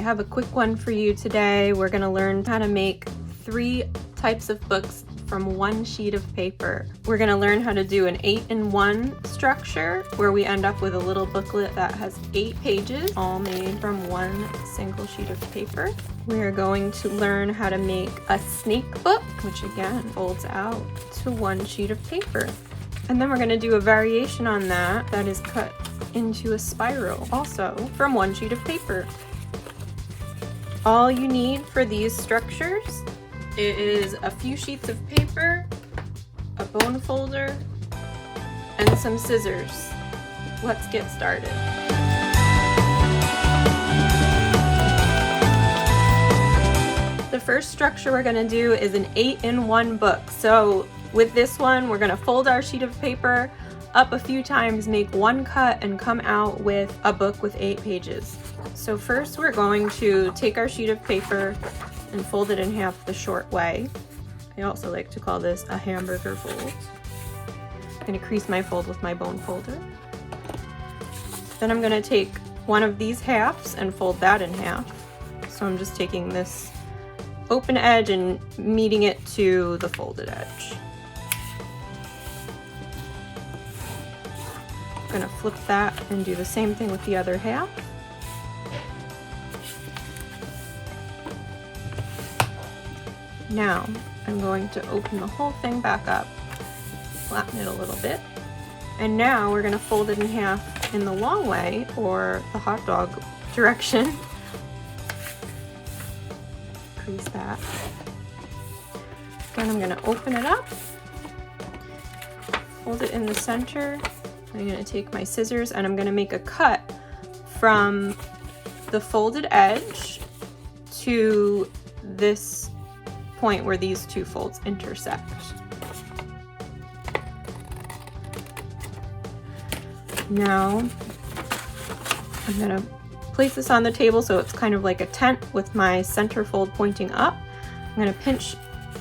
have a quick one for you today. We're going to learn how to make 3 types of books from 1 sheet of paper. We're going to learn how to do an 8-in-1 structure where we end up with a little booklet that has 8 pages, all made from 1 single sheet of paper. We are going to learn how to make a snake book, which again folds out to 1 sheet of paper. And then we're going to do a variation on that that is cut into a spiral, also from 1 sheet of paper. All you need for these structures is a few sheets of paper, a bone folder, and some scissors. Let's get started. The first structure we're going to do is an 8-in-1 book. So with this one, we're going to fold our sheet of paper up a few times, make 1 cut, and come out with a book with 8 pages. So first we're going to take our sheet of paper and fold it in half the short way. I also like to call this a hamburger fold. I'm going to crease my fold with my bone folder. Then I'm going to take one of these halves and fold that in half. So I'm just taking this open edge and meeting it to the folded edge. I'm going to flip that and do the same thing with the other half. Now I'm going to open the whole thing back up, flatten it a little bit, and now we're going to fold it in half in the long way, or the hot dog direction. Crease that. Then I'm going to open it up, fold it in the center. I'm going to take my scissors and I'm going to make a cut from the folded edge to this point where these 2 folds intersect. Now I'm going to place this on the table so it's kind of like a tent with my center fold pointing up. I'm going to pinch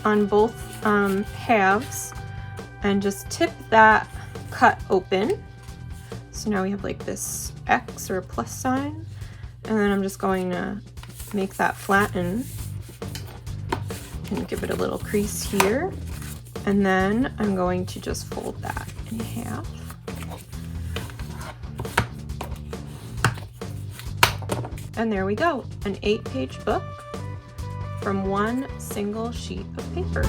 on both halves and just tip that cut open. So now we have like this X or plus sign, and then I'm just going to make that flatten and give it a little crease here, and then I'm going to just fold that in half. And there we go, an 8-page book from 1 single sheet of paper.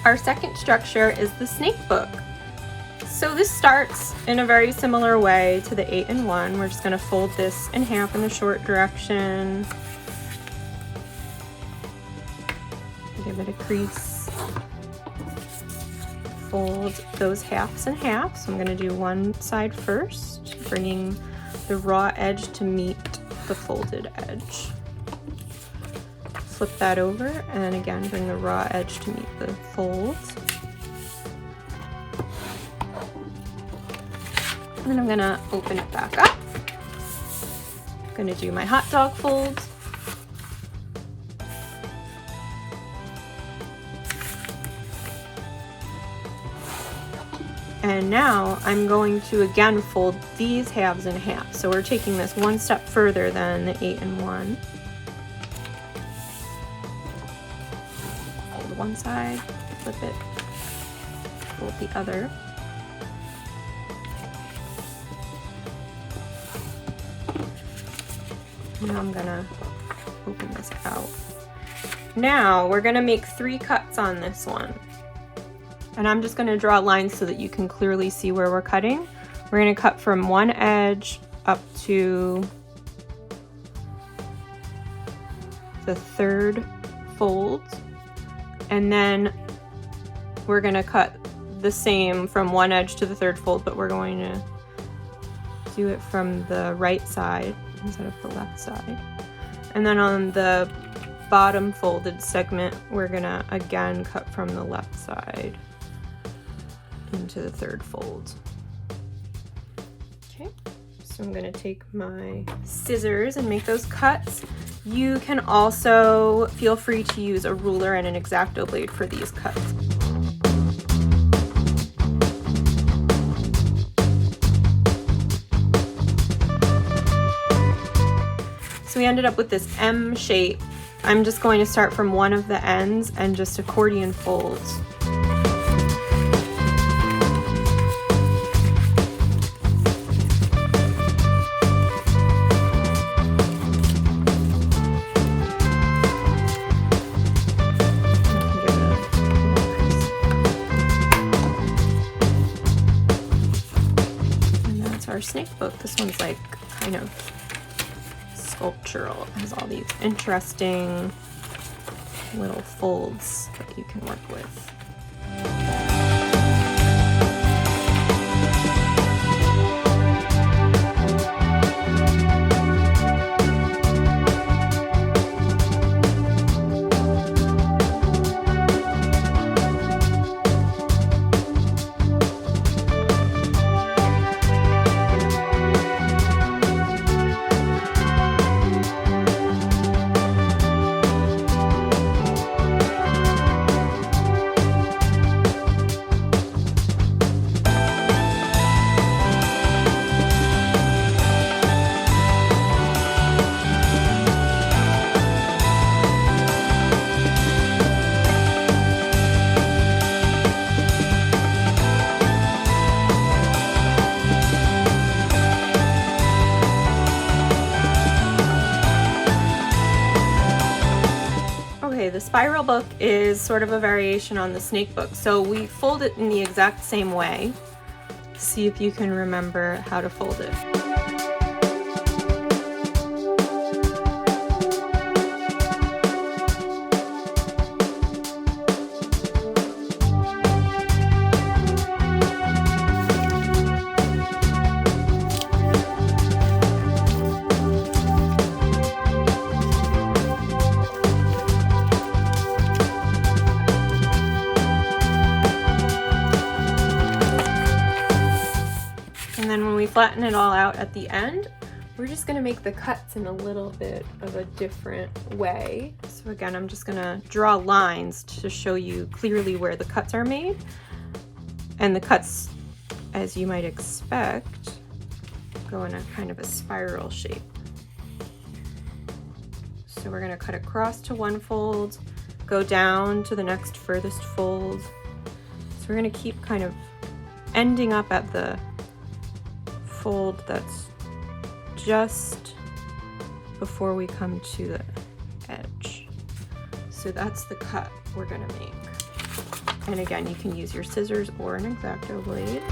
Our second structure is the snake book. So this starts in a very similar way to the 8-in-1. We're just going to fold this in half in the short direction. Give it a crease. Fold those halves in half. So I'm going to do one side first, bringing the raw edge to meet the folded edge. Flip that over and again bring the raw edge to meet the fold. And then I'm gonna open it back up. I'm gonna do my hot dog fold. And now I'm going to again fold these halves in half. So we're taking this one step further than the 8-in-1. One side, flip it, fold the other. Now I'm gonna open this out. Now we're gonna make 3 cuts on this one. And I'm just gonna draw lines so that you can clearly see where we're cutting. We're gonna cut from one edge up to the 3rd fold. And then we're going to cut the same from one edge to the 3rd fold, but we're going to do it from the right side instead of the left side. And then on the bottom folded segment, we're gonna again cut from the left side into the third fold. Okay, so I'm gonna take my scissors and make those cuts. You can also feel free to use a ruler and an X-Acto blade for these cuts. So we ended up with this M shape. I'm just going to start from one of the ends and just accordion fold. And that's our snake book. This one's like kind of sculptural. It has all these interesting little folds that you can work with. The spiral book is sort of a variation on the snake book, so we fold it in the exact same way. See if you can remember how to fold it. And then when we flatten it all out at the end, we're just gonna make the cuts in a little bit of a different way. So again, I'm just gonna draw lines to show you clearly where the cuts are made. And the cuts, as you might expect, go in a kind of a spiral shape. So we're gonna cut across to one fold, go down to the next furthest fold. So we're gonna keep kind of ending up at the fold that's just before we come to the edge. So that's the cut we're gonna make. And again, you can use your scissors or an X-Acto blade.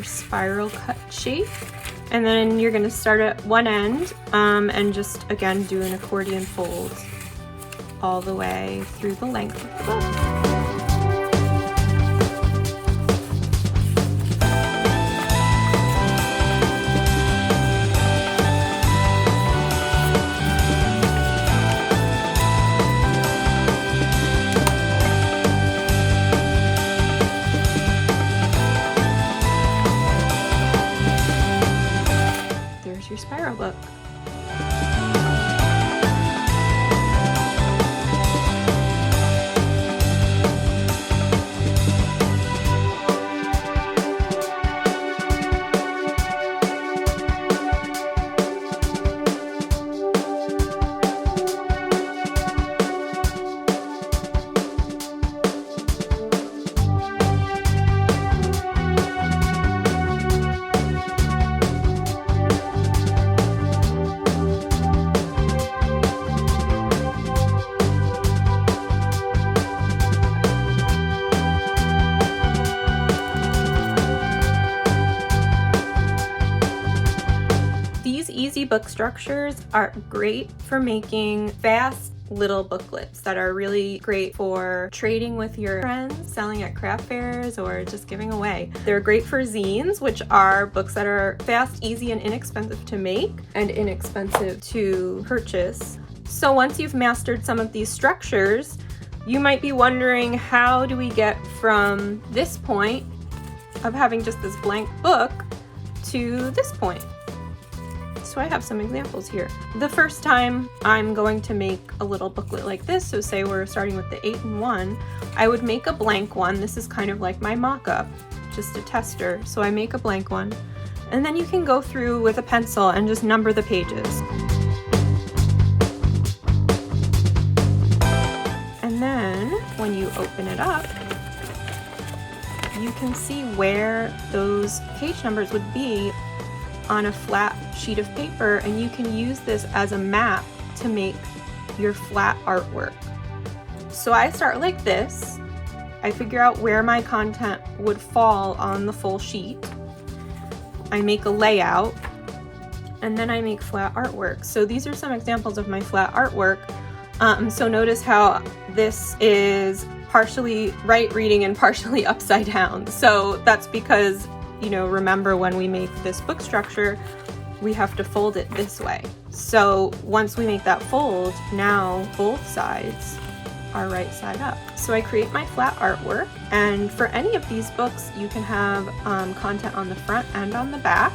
Spiral cut shape, and then you're going to start at one end and just again do an accordion fold all the way through the length of the book. Your spiral book. book structures are great for making fast little booklets that are really great for trading with your friends, selling at craft fairs, or just giving away. They're great for zines, which are books that are fast, easy, and inexpensive to make and inexpensive to purchase. So once you've mastered some of these structures, you might be wondering, how do we get from this point of having just this blank book to this point? So I have some examples here. The first time I'm going to make a little booklet like this, so say we're starting with the 8-in-1, I would make a blank one. This is kind of like my mock-up, just a tester. So I make a blank one, and then you can go through with a pencil and just number the pages. And then when you open it up, you can see where those page numbers would be on a flat sheet of paper, and you can use this as a map to make your flat artwork. So I start like this. I figure out where my content would fall on the full sheet. I make a layout, and then I make flat artwork. So these are some examples of my flat artwork. So notice how this is partially right reading and partially upside down. So that's because, remember when we make this book structure, we have to fold it this way. So once we make that fold, now both sides are right side up. So I create my flat artwork, and for any of these books, you can have content on the front and on the back.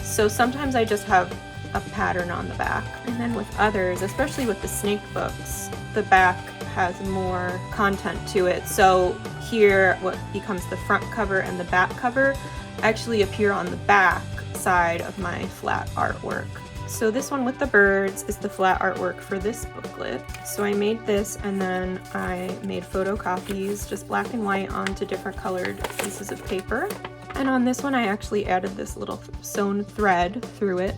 So sometimes I just have a pattern on the back, and then with others, especially with the snake books, the back has more content to it. So here, what becomes the front cover and the back cover actually appear on the back side of my flat artwork. So this one with the birds is the flat artwork for this booklet. So I made this, and then I made photocopies, just black and white, onto different colored pieces of paper. And on this one, I actually added this little sewn thread through it.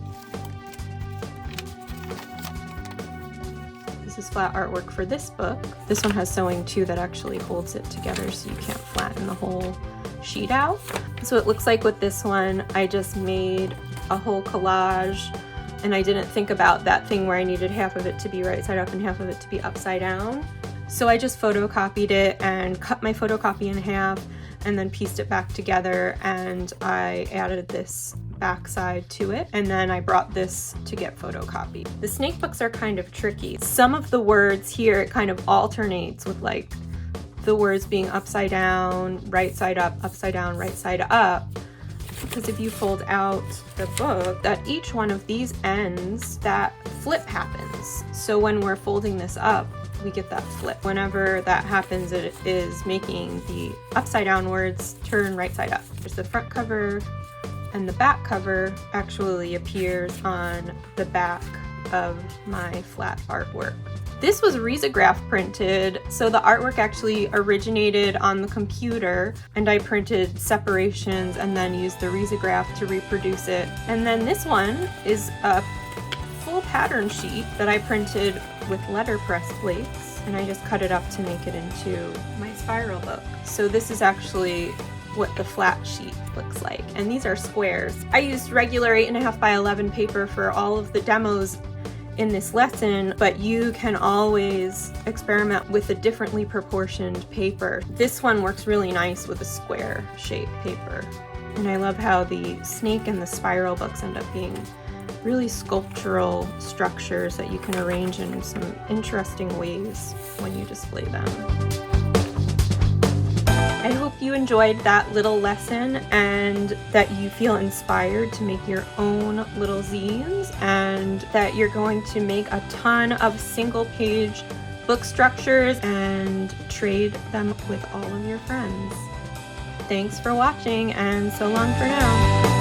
This is flat artwork for this book. This one has sewing too that actually holds it together so you can't flatten the whole sheet out. So it looks like with this one, I just made a whole collage, and I didn't think about that thing where I needed half of it to be right side up and half of it to be upside down. So I just photocopied it and cut my photocopy in half and then pieced it back together, and I added this back side to it, and then I brought this to get photocopied. The snake books are kind of tricky. Some of the words here, it kind of alternates with like the words being upside down, right side up, upside down, right side up. Because if you fold out the book, at each one of these ends, that flip happens. So when we're folding this up, we get that flip. Whenever that happens, it is making the upside down words turn right side up. There's the front cover, and the back cover actually appears on the back of my flat artwork. This was risograph printed, so the artwork actually originated on the computer, and I printed separations and then used the risograph to reproduce it. And then this one is a full pattern sheet that I printed with letterpress plates, and I just cut it up to make it into my spiral book. So this is actually what the flat sheet looks like, and these are squares. I used regular 8.5 by 11 paper for all of the demos in this lesson, but you can always experiment with a differently proportioned paper. This one works really nice with a square shaped paper. And I love how the snake and the spiral books end up being really sculptural structures that you can arrange in some interesting ways when you display them. I hope you enjoyed that little lesson and that you feel inspired to make your own little zines, and that you're going to make a ton of single page book structures and trade them with all of your friends. Thanks for watching, and so long for now.